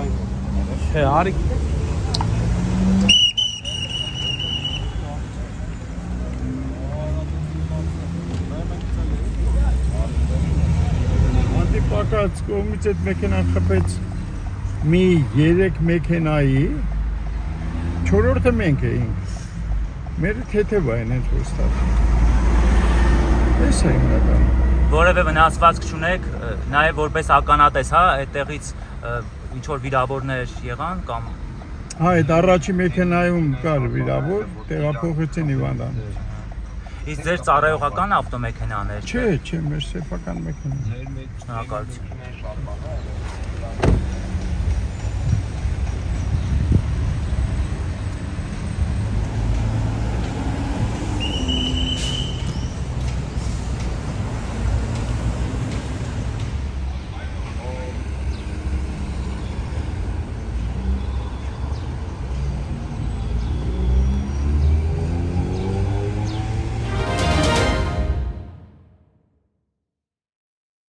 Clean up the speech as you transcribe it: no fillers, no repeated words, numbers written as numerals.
Չէ, արի Անդիպակած կողմից այդ մեքենան խփեց մի 3 մեքենայի 4-րդը մենք էինք Մերը թեթև այն հենց որ ստացվում Ես է հիմնական Որևէ վնասվածք չունեք, նաև որպես ականատես, հա, այդտեղից ինչ որ վիրավորներ եղան կամ Հա, այդ առաջի մեքենայում կար վիրավոր, տեղափոխեցին Հիվանդան Իսկ ձեր ծառայողական ավտոմեքենաներ Չէ, մեր սեփական մեքենան Շնորհակալություն